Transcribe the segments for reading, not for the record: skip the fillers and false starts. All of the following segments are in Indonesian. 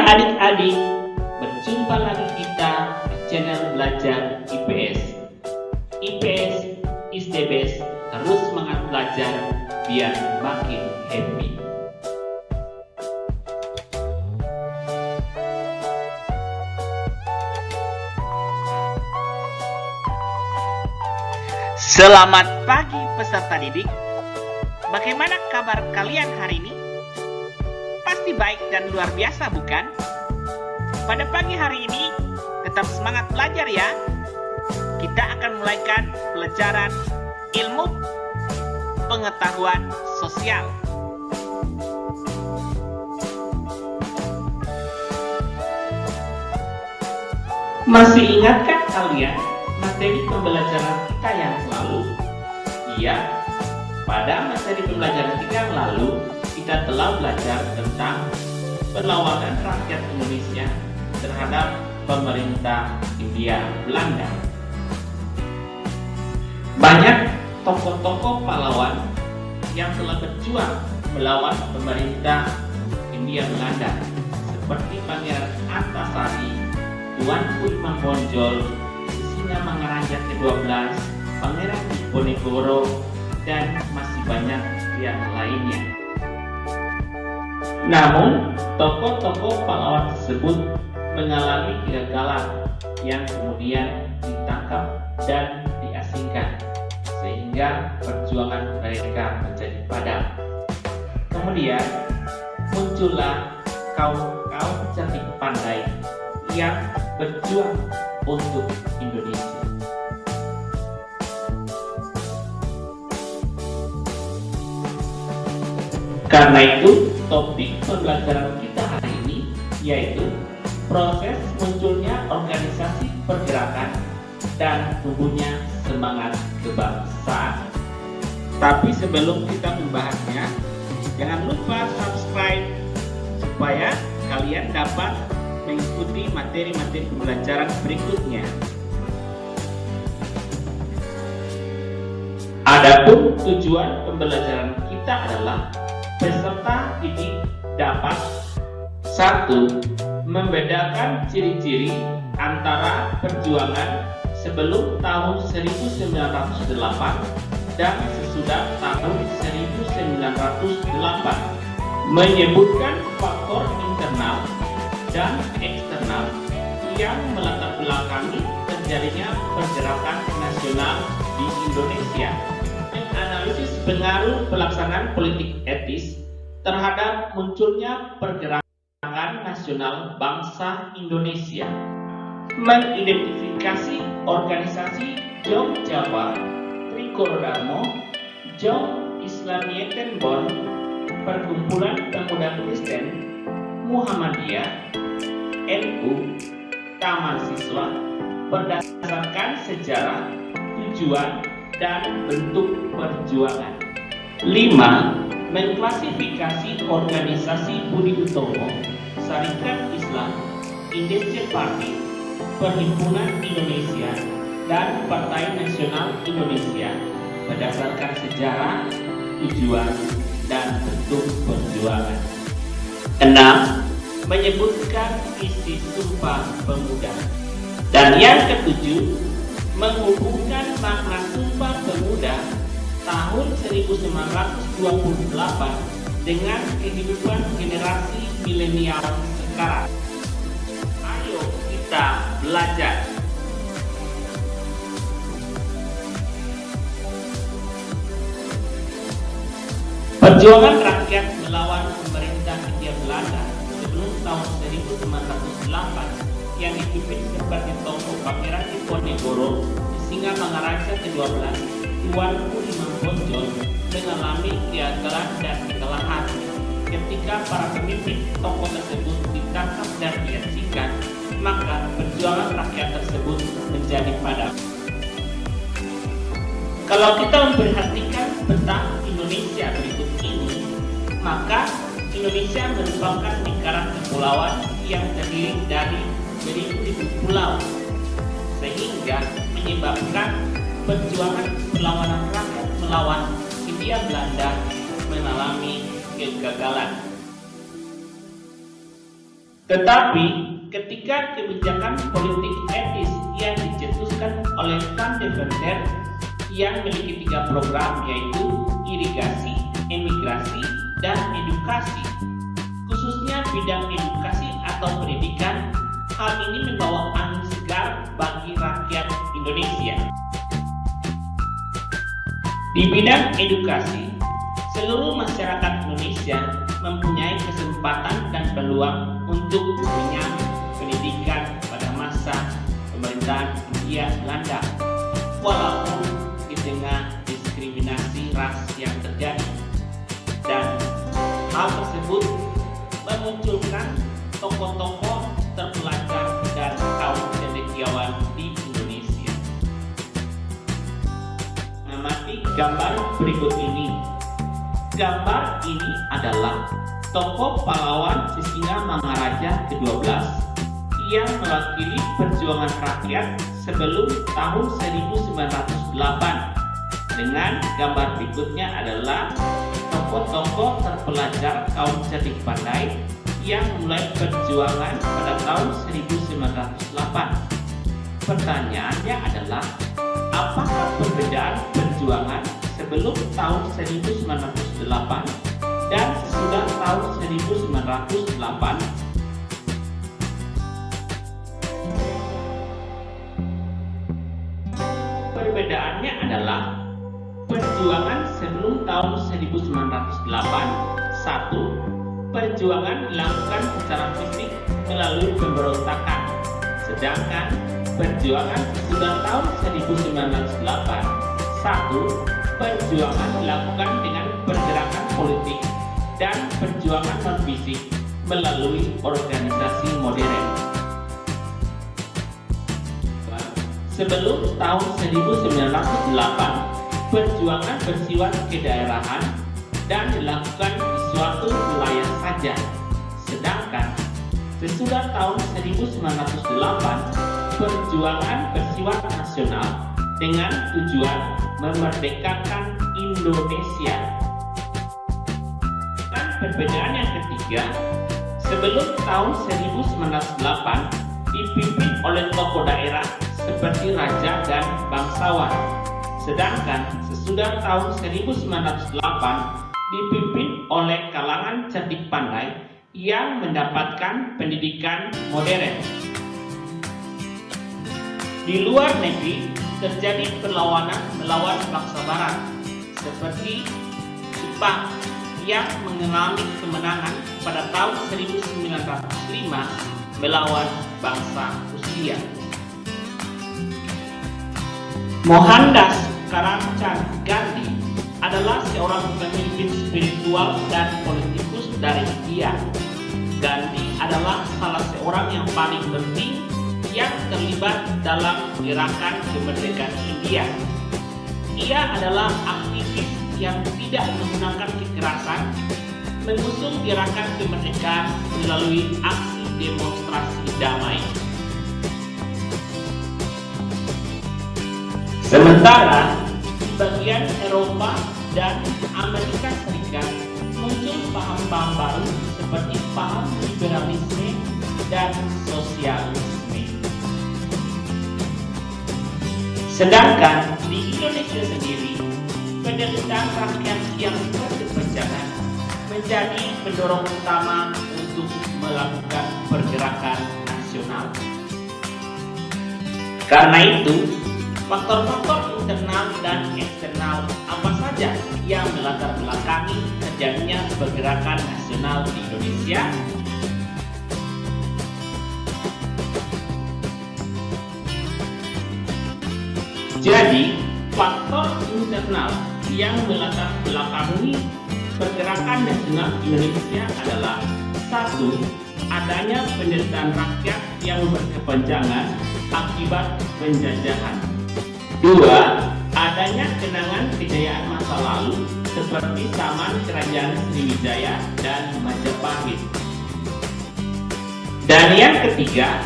Hai adik-adik, berjumpa lagi kita di channel Belajar IPS. IPS is the best, terus semangat belajar biar makin happy. Selamat pagi peserta didik. Bagaimana kabar kalian hari ini? Pasti baik dan luar biasa, bukan? Pada pagi hari ini, tetap semangat belajar ya. Kita akan mulaikan pelajaran ilmu pengetahuan sosial. Masih ingatkah kalian materi pembelajaran kita yang lalu? Iya, pada materi pembelajaran kita yang lalu, kita telah belajar tentang perlawanan rakyat Indonesia terhadap pemerintah Hindia Belanda. Banyak tokoh-tokoh pahlawan yang telah berjuang melawan pemerintah Hindia Belanda, seperti Pangeran Antasari, Tuanku Imam Bonjol, Singamangaraja ke-12, Pangeran Diponegoro, dan masih banyak yang lainnya. Namun, tokoh-tokoh pahlawan tersebut mengalami kegagalan yang kemudian ditangkap dan diasingkan, sehingga perjuangan mereka menjadi padam. Kemudian, muncullah kaum-kaum cerdik pandai yang berjuang untuk Indonesia. Karena itu, topik pembelajaran kita hari ini yaitu proses munculnya organisasi pergerakan dan tumbuhnya semangat kebangsaan. Tapi sebelum kita membahasnya, jangan lupa subscribe supaya kalian dapat mengikuti materi-materi pembelajaran berikutnya. Adapun tujuan pembelajaran kita adalah peserta didik dapat 1. Membedakan ciri-ciri antara perjuangan sebelum tahun 1908 dan sesudah tahun 1908, menyebutkan faktor internal dan eksternal yang melatar belakangi terjadinya pergerakan nasional di Indonesia, menganalisis pengaruh pelaksanaan politik etis terhadap munculnya pergerakan nasional bangsa Indonesia, mengidentifikasi organisasi Jong Jawa, Trikorodamo, Jong Islamietenbond, Perkumpulan Pemuda Kristen, Muhammadiyah, NU, Taman Siswa, berdasarkan sejarah, tujuan, dan bentuk perjuangan. 5. Mengklasifikasi organisasi Budi Utomo, Syarikat Islam, Indonesia Party, Perhimpunan Indonesia, dan Partai Nasional Indonesia berdasarkan sejarah, tujuan, dan bentuk perjuangan. 6. Menyebutkan isi Sumpah Pemuda. Dan yang ke-7, menghubungkan makna Sumpah Pemuda tahun 1928 dengan kehidupan generasi milenial sekarang. Ayo kita belajar. Perjuangan rakyat melawan pemerintah Hindia Belanda sebelum tahun 1908 yang dipimpin sebagai tokoh Pangeran Diponegoro, Singamangaraja ke-12, Tuanku Imam Bonjol, mengalami kegagalan dan kekalahan. Ketika para pemimpin tokoh tersebut ditangkap dan diasingkan, maka perjuangan rakyat tersebut menjadi padam. Kalau kita memperhatikan peta Indonesia berikut ini, maka Indonesia merupakan lingkaran kepulauan yang terdiri dari beribu-ribu pulau, sehingga menyebabkan perjuangan perlawanan rakyat melawan Hindia Belanda mengalami kegagalan. Tetapi ketika kebijakan politik etis yang dicetuskan oleh Van Deventer yang memiliki 3 program, yaitu irigasi, emigrasi, dan edukasi, khususnya bidang edukasi atau pendidikan, hal ini membawa angin segar bagi rakyat Indonesia. Di bidang edukasi, seluruh masyarakat Indonesia mempunyai kesempatan dan peluang untuk mengenyam pendidikan pada masa pemerintahan Hindia Belanda, walaupun di tengah diskriminasi ras yang terjadi. Dan hal tersebut memunculkan tokoh-tokoh terpelajar dan kaum cendekiawan di Indonesia. Amati gambar berikut ini. Gambar ini adalah tokoh pahlawan Sisingamangaraja ke-12 yang mewakili perjuangan rakyat sebelum tahun 1908. Dengan gambar berikutnya adalah tokoh-tokoh terpelajar kaum cerdik pandai yang mulai perjuangan pada tahun 1908. Pertanyaannya adalah, apakah perbedaan perjuangan sebelum tahun 1908 dan sesudah tahun 1908? Perbedaannya adalah perjuangan sebelum tahun 1908. 1. Perjuangan dilakukan secara fisik melalui pemberontakan, sedangkan perjuangan sesudah tahun 1908. 1. Perjuangan dilakukan dengan pergerakan politik dan perjuangan non-fisik melalui organisasi modern. Sebelum tahun 1908, perjuangan bersifat kedaerahan dan dilakukan di suatu wilayah saja. Sedangkan sesudah tahun 1908, perjuangan bersifat nasional dengan tujuan memerdekakan Indonesia. Dan perbedaan yang ketiga, sebelum tahun 1908 dipimpin oleh tokoh daerah seperti raja dan bangsawan. Sedangkan sesudah tahun 1908 dipimpin oleh kalangan cerdik pandai yang mendapatkan pendidikan modern. Di luar negeri terjadi perlawanan melawan bangsa barat seperti Jepang yang mengalami kemenangan pada tahun 1905 melawan bangsa Rusia. Mohandas Karamchand Gandhi adalah seorang pemimpin spiritual dan politikus dari India. Gandhi adalah salah seorang yang paling penting yang terlibat dalam gerakan kemerdekaan India. Ia adalah aktivis yang tidak menggunakan kekerasan, mengusung gerakan kemerdekaan melalui aksi demonstrasi damai. Sementara di bagian Eropa dan Amerika Serikat muncul paham-paham baru seperti paham liberalisme dan sosialisme. Sedangkan di Indonesia sendiri, penderitaan rakyat yang berkepanjangan menjadi pendorong utama untuk melakukan pergerakan nasional. Karena itu, faktor-faktor internal dan eksternal apa saja yang melatar belakangi terjadinya pergerakan nasional di Indonesia? Jadi, faktor internal yang melatar belakangi pergerakan nasional Indonesia adalah: 1. Adanya penderitaan rakyat yang berkepanjangan akibat penjajahan. 2. Adanya kenangan kejayaan masa lalu seperti zaman Kerajaan Sriwijaya dan Majapahit. Dan yang ketiga,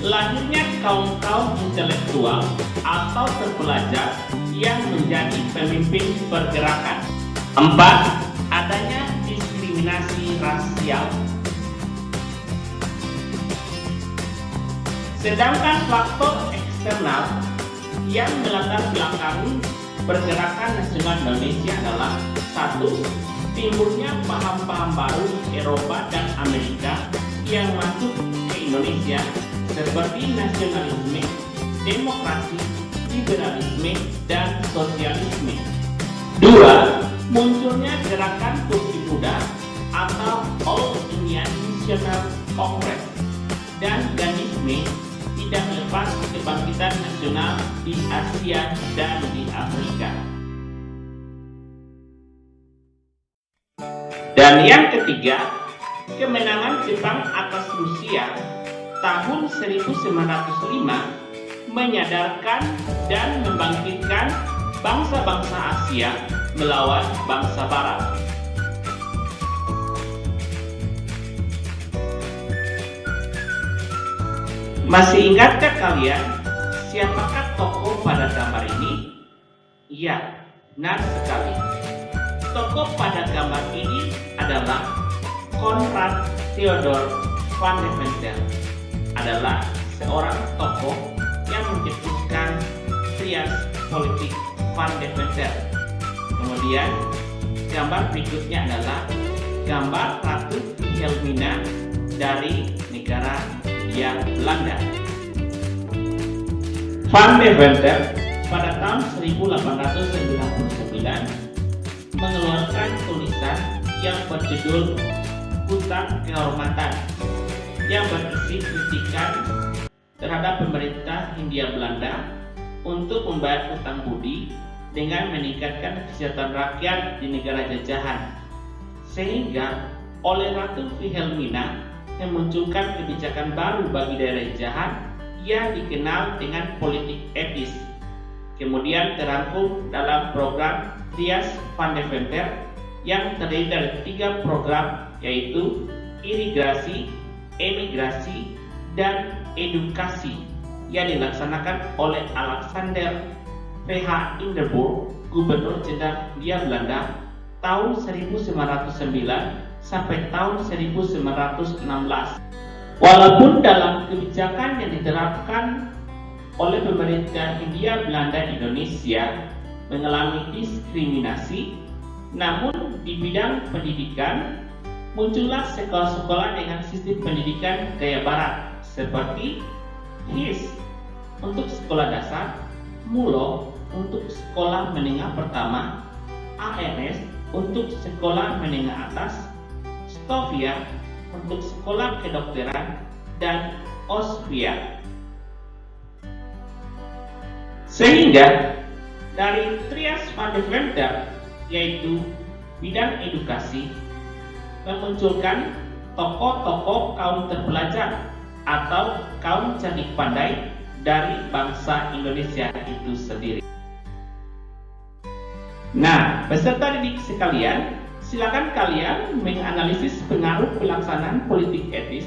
lahirnya kaum-kaum intelektual atau terpelajar yang menjadi pemimpin pergerakan. 4. Adanya diskriminasi rasial. Sedangkan faktor eksternal yang melatar belakangi pergerakan nasional Indonesia adalah satu, timbulnya paham-paham baru Eropa dan Amerika yang masuk ke Indonesia seperti nasionalisme, demokrasi, liberalisme, dan sosialisme. Dua, munculnya gerakan Turki Muda atau All Indian National Congress dan Gandhisme tidak lepas kebangkitan nasional di Asia dan di Afrika. Dan yang ketiga, kemenangan Jepang atas Rusia tahun 1905 menyadarkan dan membangkitkan bangsa-bangsa Asia melawan bangsa Barat. Masih ingatkah kalian siapakah tokoh pada gambar ini? Ya, benar sekali. Tokoh pada gambar ini adalah Konrad Theodor van Deventer. Adalah seorang tokoh yang mencetuskan trias politik van Deventer. Kemudian gambar berikutnya adalah gambar Ratu Wilhelmina dari negara Belanda. Van Deventer pada tahun 1899 mengeluarkan tulisan yang berjudul Hutang Kehormatan yang berisi kritikan terhadap pemerintah Hindia Belanda untuk membayar hutang budi dengan meningkatkan kesejahteraan rakyat di negara jajahan, sehingga oleh Ratu Wilhelmina memunculkan kebijakan baru bagi daerah jajahan yang dikenal dengan politik etis. Kemudian terangkum dalam program Trias van Deventer yang terdiri dari 3 program, yaitu imigrasi, emigrasi, dan edukasi yang dilaksanakan oleh Alexander PH Hindenburg, Gubernur Jenderal Hindia Belanda tahun 1909 sampai tahun 1916. Walaupun dalam kebijakan yang diterapkan oleh pemerintah Hindia Belanda Indonesia mengalami diskriminasi, namun di bidang pendidikan muncullah sekolah-sekolah dengan sistem pendidikan gaya barat seperti HIS untuk sekolah dasar, MULO untuk sekolah menengah pertama, ANS untuk sekolah menengah atas, Stovia untuk sekolah kedokteran, dan Austria. Sehingga dari Trias van Deventer, yaitu bidang edukasi, memunculkan tokoh-tokoh kaum terpelajar atau kaum cerdik pandai dari bangsa Indonesia itu sendiri. Nah, peserta didik sekalian, silakan kalian menganalisis pengaruh pelaksanaan politik etis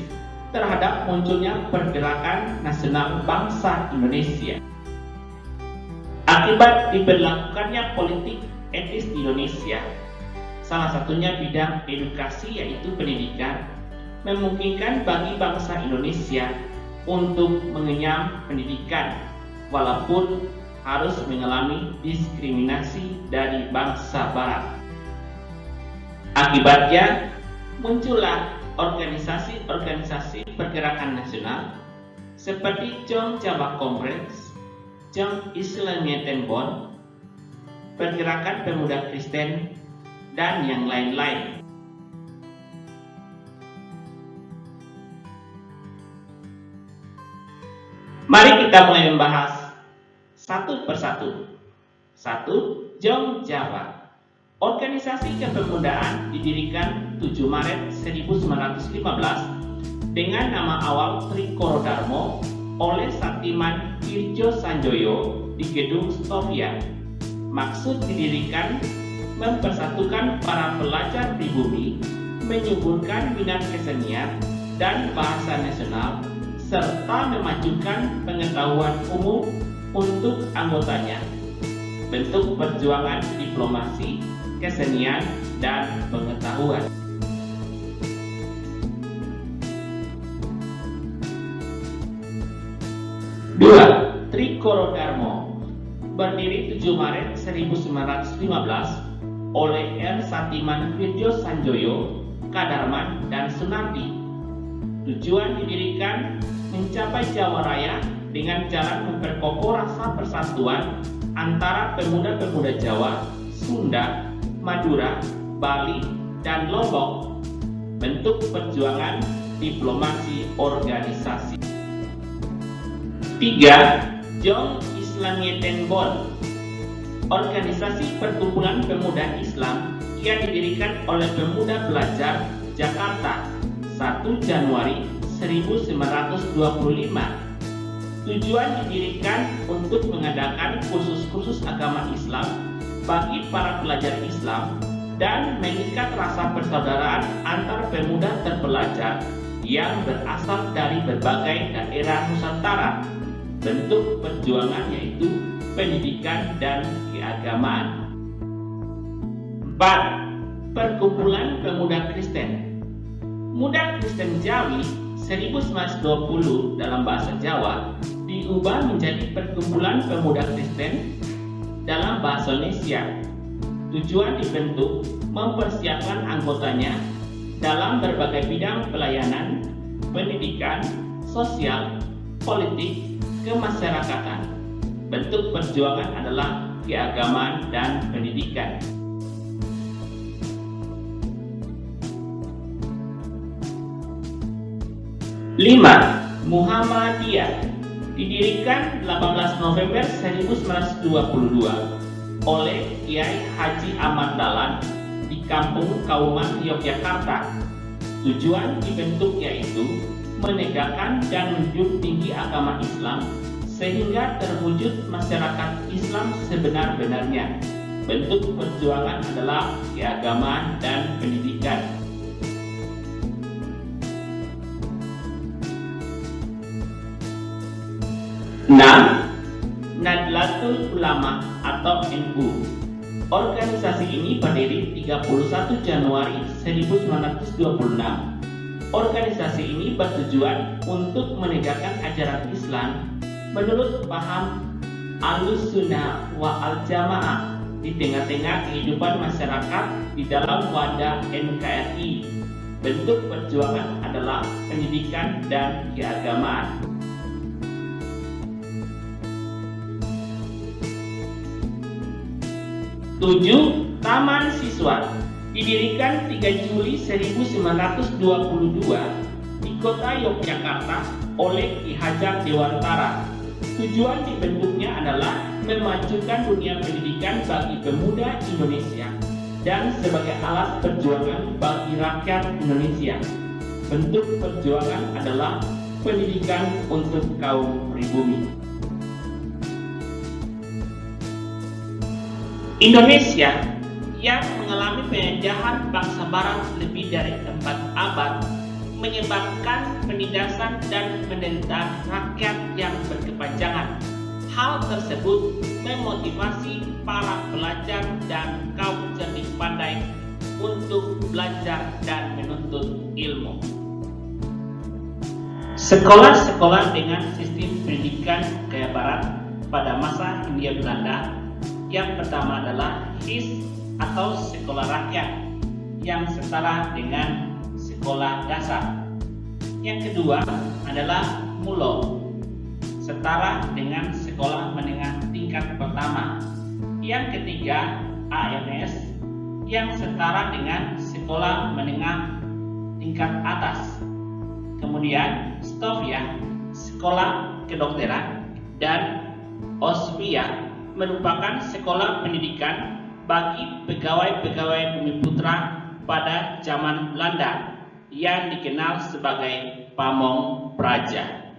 terhadap munculnya pergerakan nasional bangsa Indonesia. Akibat diberlakukannya politik etis di Indonesia, salah satunya bidang edukasi yaitu pendidikan, memungkinkan bagi bangsa Indonesia untuk mengenyam pendidikan walaupun harus mengalami diskriminasi dari bangsa Barat. Akibatnya muncullah organisasi-organisasi pergerakan nasional seperti Jong Jawa Congress, Jong Islamiatenbond, Pergerakan Pemuda Kristen, dan yang lain-lain. Mari kita mulai membahas satu persatu. 1. Jong Jawa. Organisasi kepemudaan didirikan 7 Maret 1915 dengan nama awal Trikoro Darmo oleh Saktiman Wirjo Sanjoyo di Gedung Stovia. Maksud didirikan mempersatukan para pelajar pribumi, menyuburkan minat kesenian dan bahasa nasional, serta memajukan pengetahuan umum untuk anggotanya. Bentuk perjuangan diplomasi, kesenian, dan pengetahuan. 2. Trikoro Darmo, berdiri 7 Maret 1915 oleh R. Satiman Wirjo Sanjoyo, Kadarman, dan Sunardi. Tujuan didirikan mencapai Jawa Raya dengan jalan memperkokoh rasa persatuan antara pemuda-pemuda Jawa, Sunda, Madura, Bali, dan Lombok. Bentuk perjuangan diplomasi organisasi. 3. Jong Islamieten-Bond, organisasi perkumpulan pemuda Islam yang didirikan oleh pemuda belajar Jakarta 1 Januari 1925. Tujuan didirikan untuk mengadakan kursus-kursus agama Islam bagi para pelajar Islam dan mengikat rasa persaudaraan antar pemuda terpelajar yang berasal dari berbagai daerah Nusantara. Bentuk perjuangan yaitu pendidikan dan keagamaan. 4. Perkumpulan Pemuda Kristen. Muda Kristen Jawi 1920 dalam bahasa Jawa diubah menjadi Perkumpulan Pemuda Kristen dalam bahasa Indonesia. Tujuan dibentuk mempersiapkan anggotanya dalam berbagai bidang pelayanan, pendidikan, sosial, politik, kemasyarakatan. Bentuk perjuangan adalah keagamaan dan pendidikan. 5. Muhammadiyah, didirikan 18 November 1922 oleh Kiai Haji Ahmad Dahlan di Kampung Kauman, Yogyakarta. Tujuan dibentuk yaitu menegakkan dan menjunjung tinggi agama Islam sehingga terwujud masyarakat Islam sebenar-benarnya. Bentuk perjuangan adalah keagamaan dan pendidikan. 6. Nahdlatul Ulama atau NU. Organisasi ini berdiri 31 Januari 1926. Organisasi ini bertujuan untuk menegakkan ajaran Islam menurut paham Ahlus-Sunnah wal Jamaah di tengah-tengah kehidupan masyarakat di dalam wadah NKRI. Bentuk perjuangan adalah pendidikan dan keagamaan. Tujuh, Taman Siswa, didirikan 3 Juli 1922 di kota Yogyakarta oleh Ki Hajar Dewantara. Tujuan dibentuknya adalah memajukan dunia pendidikan bagi pemuda Indonesia dan sebagai alat perjuangan bagi rakyat Indonesia. Bentuk perjuangan adalah pendidikan untuk kaum pribumi. Indonesia yang mengalami penjajahan bangsa barat lebih dari 4 abad menyebabkan penindasan dan penderitaan rakyat yang berkepanjangan. Hal tersebut memotivasi para pelajar dan kaum cerdik pandai untuk belajar dan menuntut ilmu. Sekolah-sekolah dengan sistem pendidikan gaya barat pada masa Hindia Belanda, yang pertama adalah HIS atau sekolah rakyat yang setara dengan sekolah dasar. Yang kedua adalah MULO, setara dengan sekolah menengah tingkat pertama. Yang ketiga AMS, yang setara dengan sekolah menengah tingkat atas. Kemudian STOVIA, sekolah kedokteran, dan OSVIA merupakan sekolah pendidikan bagi pegawai-pegawai bumi putra pada zaman Belanda yang dikenal sebagai pamong praja.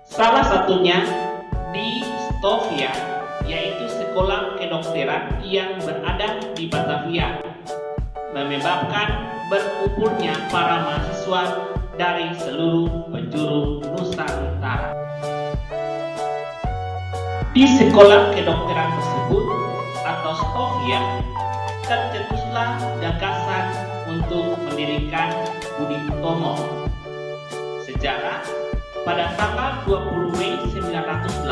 Salah satunya di Stovia, yaitu sekolah kedokteran yang berada di Batavia, menyebabkan berkumpulnya para mahasiswa dari seluruh penjuru Nusantara. Di sekolah kedokteran tersebut atau Stovia, tercetuslah gagasan untuk mendirikan Budi Utomo. Sejarah Pada tanggal 20 Mei 1908,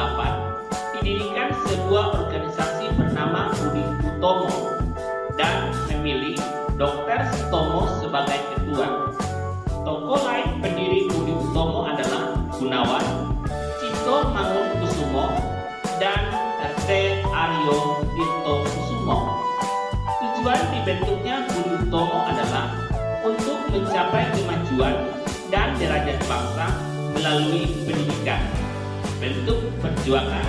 didirikan sebuah organisasi bernama Budi Utomo dan memilih Dr. Sutomo sebagai ketua. Tokoh lain pendiri Budi Utomo adalah Gunawan, Cipto Mangunkusumo, dan RT Aryo Tirto Kusumo. Tujuan dibentuknya Budi Utomo adalah untuk mencapai kemajuan dan derajat bangsa melalui pendidikan. Bentuk perjuangan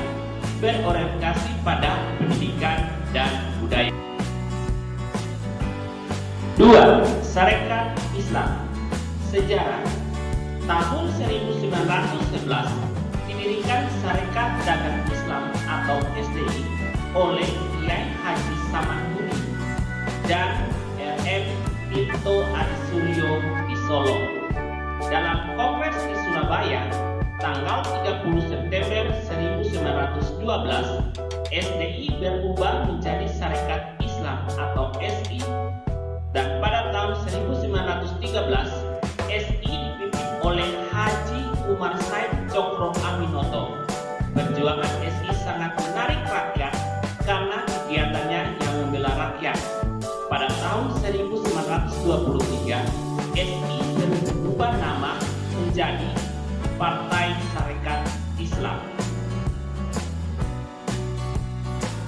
berorientasi pada pendidikan dan budaya. 2. Sarekat Islam. Sejarah. Tahun 1911 didirikan Sarekat Dagang Islam atau SDI oleh Kiai Haji Samanhudi dan RM Tirto Adisuryo di Solo. Dalam Kongres di Surabaya tanggal 30 September 1912, SDI berubah menjadi Sarekat Islam atau SI, dan pada tahun 1913 SI dipimpin oleh Haji Umar Said Cokro Aminoto. Perjuangan SI sangat menarik rakyat karena kegiatannya yang membela rakyat. Pada tahun 1923 SI berubah nama menjadi Partai Sarekat Islam.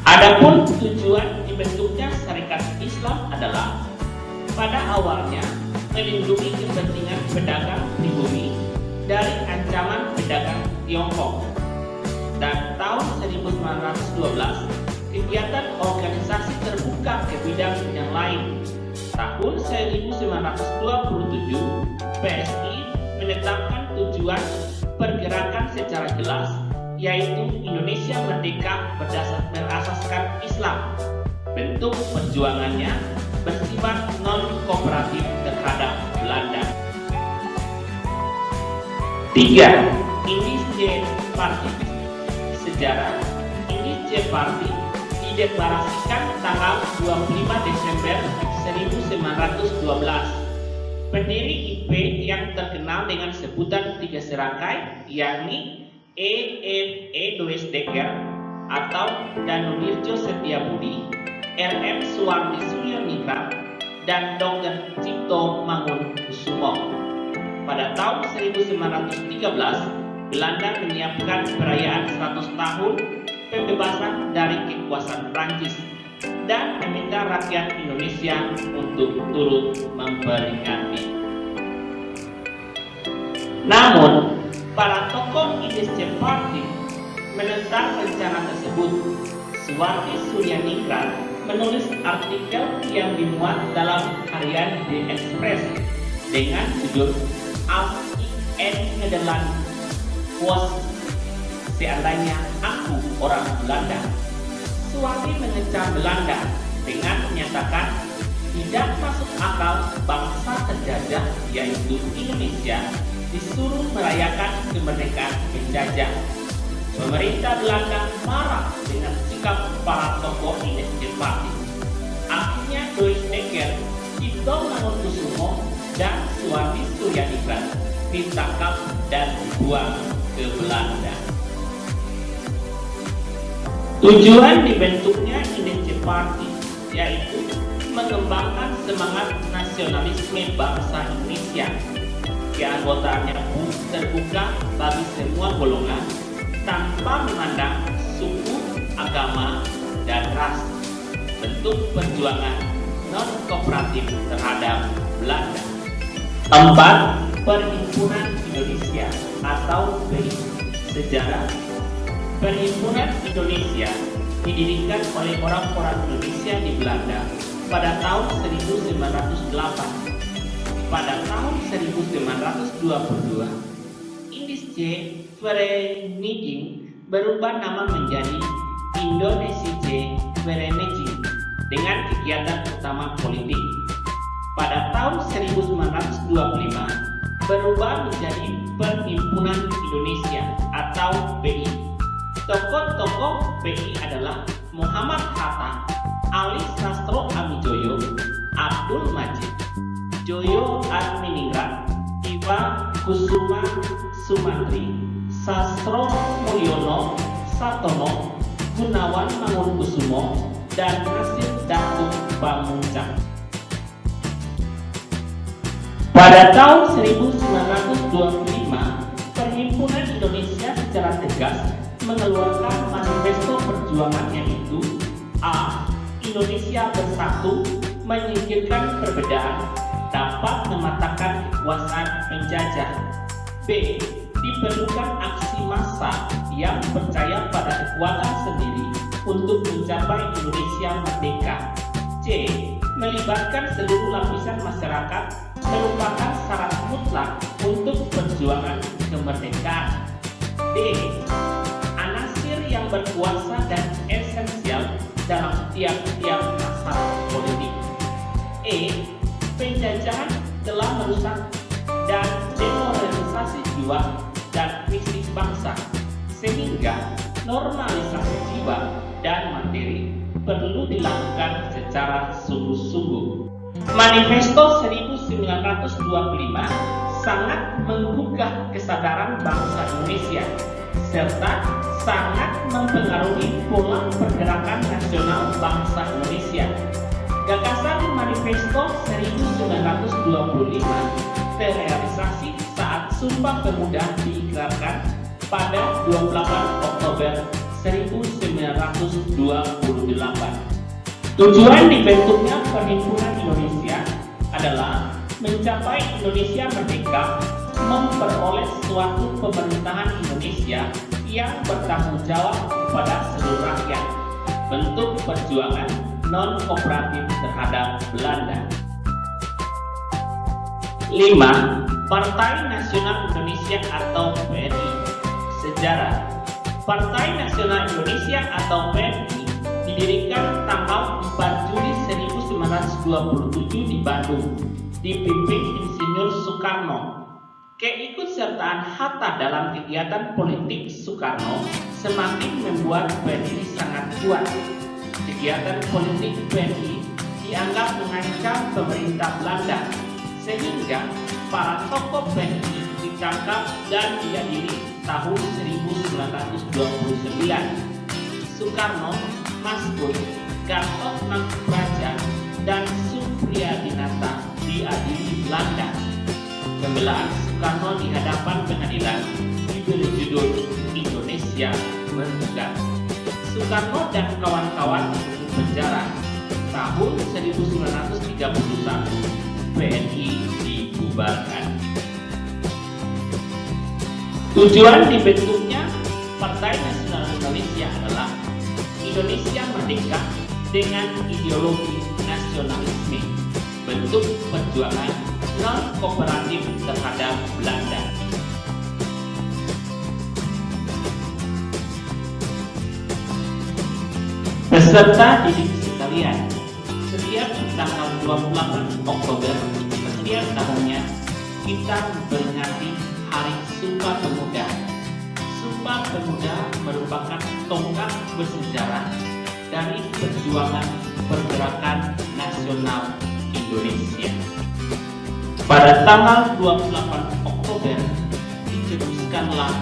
Adapun tujuan dibentuknya Sarekat Islam adalah pada awalnya melindungi kepentingan pedagang pribumi dari ancaman pedagang Tiongkok. Dan tahun 1912 kegiatan organisasi terbuka ke bidang-bidang lain. Tahun 1927 PSI menetapkan tujuan pergerakan secara jelas, yaitu Indonesia merdeka berasaskan Islam. Bentuk perjuangannya bersifat non-kooperatif terhadap Belanda. 3. Indische Party. Sejarah. Indische Party dideklarasikan tanggal 25 Desember 1912. Pendiri IP yang terkenal dengan sebutan 3 serangkai yakni E.F.E. Doesdecker atau Danunirjo Setiabudi, R.M. Suwardi Suryoningrat, dan Dr. Cipto Mangunkusumo. Pada tahun 1913, Belanda menyiapkan perayaan 100 tahun pembebasan dari kekuasaan Prancis dan meminta rakyat Indonesia untuk turut memperingati. Namun, para tokoh Indische Party menentang rencana tersebut. Suwardi Suryoningrat menulis artikel yang dimuat dalam harian The Express dengan judul Als ik een Nederland was, seandainya aku orang Belanda. Suwardi mengecam Belanda dengan menyatakan tidak masuk akal bangsa terjajah yaitu Indonesia disuruh merayakan kemerdekaan penjajah. Pemerintah Belanda marah dengan sikap para tokoh Indische Party. Akhirnya Doesdecker, Cipto Mangunkusumo, dan Suwardi Suryoningrat ditangkap dan dibuang ke Belanda. Tujuan dibentuknya Indische Party yaitu mengembangkan semangat nasionalisme bangsa Indonesia. Keanggotaannya pun terbuka bagi semua golongan tanpa memandang suku, agama, dan ras. Bentuk perjuangan non-kooperatif terhadap Belanda. 4. Perhimpunan Indonesia atau PI. Sejarah. Perhimpunan Indonesia didirikan oleh orang-orang Indonesia di Belanda pada tahun 1908. Pada tahun 1922, Indische Vereniging berubah nama menjadi Indonesische Vereniging dengan kegiatan utama politik. Pada tahun 1925, berubah menjadi Perhimpunan Indonesia atau PI. Tokoh-tokoh PI adalah Muhammad Hatta, Ali Sastro Amijoyo, Abdul Majid, Joyo Adminingrat, Ibu Risma Kusuma Sumantri, Sastro Mulyono Satono, Gunawan Mangunkusumo, dan Nasir Datuk Pamuncak. Pada tahun 1925, Perhimpunan Indonesia secara tegas mengeluarkan manifesto perjuangan, yaitu A. Indonesia bersatu, menyingkirkan perbedaan, dapat mematahkan kekuasaan penjajah. B. Diperlukan aksi massa yang percaya pada kekuatan sendiri untuk mencapai Indonesia merdeka. C. Melibatkan seluruh lapisan masyarakat merupakan syarat mutlak untuk perjuangan kemerdekaan. D. Anasir yang berkuasa dan esensial dalam tiap-tiap masalah politik. E. Penjajahan telah merusak dan demoralisasi jiwa dan fisik bangsa, sehingga normalisasi jiwa dan materi perlu dilakukan secara sungguh-sungguh. Manifesto 1925 sangat menggugah kesadaran bangsa Indonesia serta sangat mempengaruhi pola pergerakan nasional bangsa Indonesia. Gagasan Manifesto 1925 terrealisasi saat Sumpah Pemuda diikrarkan pada 28 Oktober 1928. Tujuan dibentuknya Perhimpunan Indonesia adalah mencapai Indonesia merdeka, memperoleh suatu pemerintahan Indonesia yang bertanggung jawab kepada seluruh rakyat. Bentuk perjuangan non-kooperatif terhadap Belanda. 5. Partai Nasional Indonesia atau PNI. Sejarah. Partai Nasional Indonesia atau PNI didirikan tanggal 4 Juli 1927 di Bandung, dipimpin Insinyur Soekarno. Keikutsertaan Hatta dalam kegiatan politik Soekarno semakin membuat PNI sangat kuat. Kegiatan politik PNI dianggap mengancam pemerintah Belanda, sehingga para tokoh PNI ditangkap dan diadili tahun 1929. Soekarno, Maskur, Gatot Mangkupraja, dan Supriyadinata diadili Belanda. Pembelaan Soekarno di hadapan pengadilan diberi judul Indonesia Merdeka. Soekarno dan kawan-kawan di penjara. Tahun 1931 PNI dibubarkan. Tujuan dibentuknya Partai Nasional Indonesia adalah Indonesia merdeka dengan ideologi nasionalisme, bentuk perjuangan non-kooperatif terhadap Belanda. Peserta didik sekalian, setiap tanggal 28 Oktober setiap tahunnya kita memperingati Hari Sumpah Pemuda. Sumpah Pemuda merupakan tonggak bersejarah dari perjuangan pergerakan nasional Indonesia. Pada tanggal 28 Oktober dicetuskanlah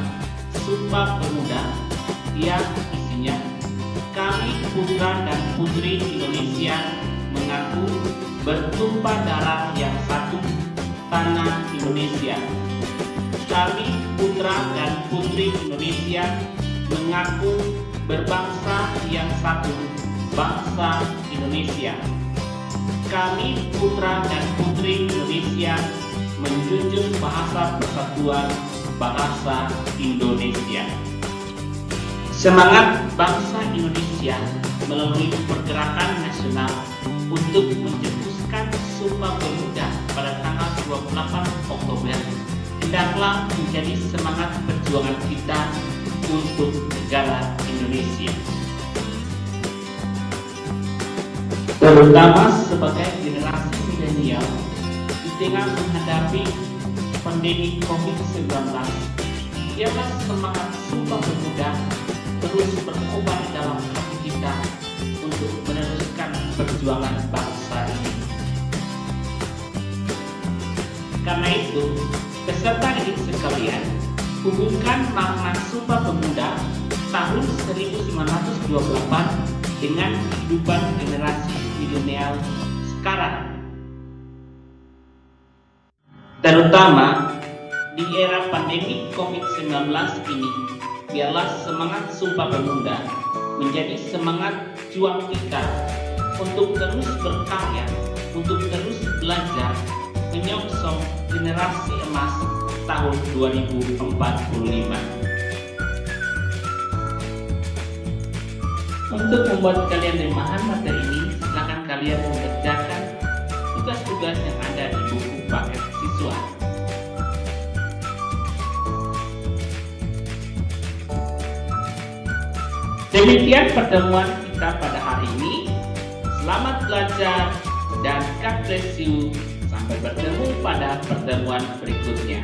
Sumpah Pemuda yang isinya kami putra dan putri Indonesia mengaku bertumpah darah yang satu, tanah Indonesia. Kami putra dan putri Indonesia mengaku berbangsa yang satu, bangsa Indonesia. Kami putra dan putri Indonesia menjunjung bahasa persatuan, bahasa Indonesia. Semangat bangsa Indonesia melalui pergerakan nasional untuk mencetuskan Sumpah Pemuda pada tanggal 28 Oktober hendaklah menjadi semangat perjuangan kita untuk negara Indonesia. Terutama sebagai generasi milenial di tengah menghadapi pandemi COVID-19, ialah semangat Sumpah Pemuda terus berkobar dalam hati kita untuk meneruskan perjuangan bangsa ini. Karena itu, Peserta didik sekalian, hubungkan makna Sumpah Pemuda tahun 1928 dengan kehidupan generasi milenial sekarang. Terutama di era pandemi COVID-19 ini, biarlah semangat Sumpah Pemuda menjadi semangat juang kita untuk terus berkarya, untuk terus belajar, menyongsong generasi emas tahun 2045. Untuk membuat kalian memahami materi ini, silakan kalian mengerjakan tugas-tugas yang ada di buku paket siswa. Demikian pertemuan kita pada hari ini. Selamat belajar dan God bless you. Sampai bertemu pada pertemuan berikutnya.